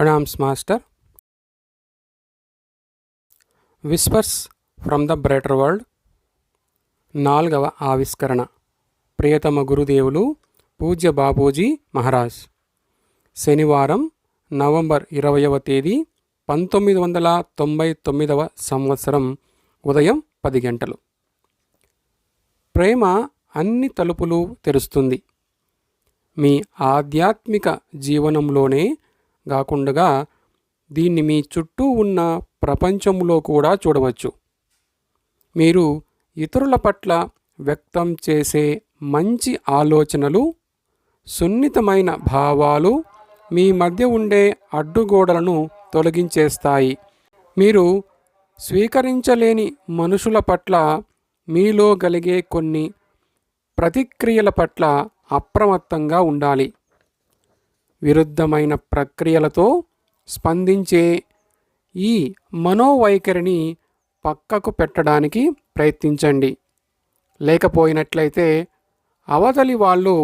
Pranams Master. Whispers from the brighter world. 4వ ఆవిష్కరణ. ప్రియతమ గురుదేవులు పూజ్య బాపూజీ మహారాజ్. శనివారం నవంబర్ 20వ తేదీ 1999వ సంవత్సరం ఉదయం 10 గంటలు. ప్రేమ అన్ని తలుపులు తెరుస్తుంది. మీ ఆధ్యాత్మిక జీవనంలోనే కాకుండా దీన్ని మీ చుట్టూ ఉన్న ప్రపంచంలో కూడా చూడవచ్చు. మీరు ఇతరుల పట్ల వ్యక్తం చేసే మంచి ఆలోచనలు, సున్నితమైన భావాలు మీ మధ్య ఉండే అడ్డుగోడలను తొలగించేస్తాయి. మీరు స్వీకరించలేని మనుషుల పట్ల మీలో కలిగే కొన్ని ప్రతిక్రియల పట్ల అప్రమత్తంగా ఉండాలి. విరుద్ధమైన ప్రక్రియలతో స్పందించే ఈ మనోవైఖరిని పక్కకు పెట్టడానికి ప్రయత్నించండి. లేకపోయినట్లయితే అవతలి వాళ్ళు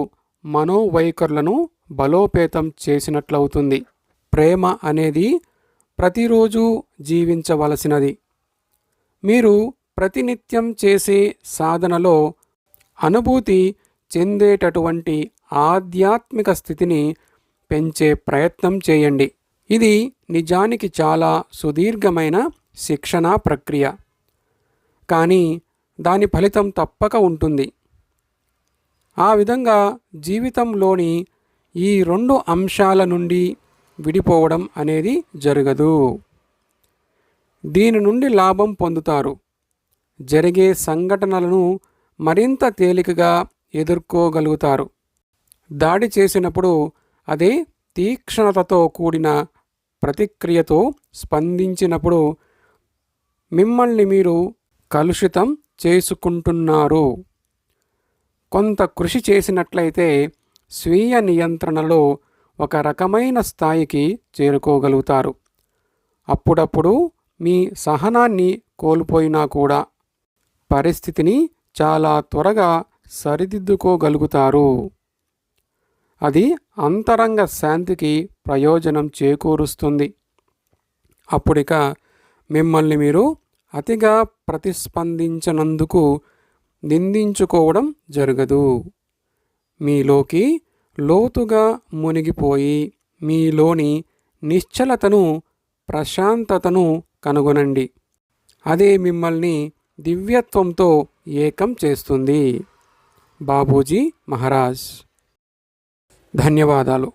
మనోవైఖరులను బలోపేతం చేసినట్లవుతుంది. ప్రేమ అనేది ప్రతిరోజు జీవించవలసినది. మీరు ప్రతినిత్యం చేసే సాధనలో అనుభూతి చెందేటటువంటి ఆధ్యాత్మిక స్థితిని పెంచే ప్రయత్నం చేయండి. ఇది నిజానికి చాలా సుదీర్ఘమైన శిక్షణా ప్రక్రియ, కానీ దాని ఫలితం తప్పక ఉంటుంది. ఆ విధంగా జీవితంలోని ఈ 2 అంశాల నుండి విడిపోవడం అనేది జరగదు. దీని నుండి లాభం పొందుతారు. జరిగే సంఘటనలను మరింత తేలికగా ఎదుర్కోగలుగుతారు. దాడి చేసినప్పుడు అదే తీక్ష్ణతతో కూడిన ప్రతిక్రియతో స్పందించినప్పుడు మిమ్మల్ని మీరు కలుషితం చేసుకుంటున్నారు. కొంత కృషి చేసినట్లయితే స్వీయ నియంత్రణలో ఒక రకమైన స్థాయికి చేరుకోగలుగుతారు. అప్పుడప్పుడు మీ సహనాన్ని కోల్పోయినా కూడా పరిస్థితిని చాలా త్వరగా సరిదిద్దుకోగలుగుతారు. అది అంతరంగ శాంతికి ప్రయోజనం చేకూరుస్తుంది. అప్పుడిక మిమ్మల్ని మీరు అతిగా ప్రతిస్పందించనందుకు నిందించుకోవడం జరగదు. మీలోకి లోతుగా మునిగిపోయి మీలోని నిశ్చలతను, ప్రశాంతతను కనుగొనండి. అదే మిమ్మల్ని దివ్యత్వంతో ఏకం చేస్తుంది. బాపూజీ మహారాజ్. ధన్యవాదాలు.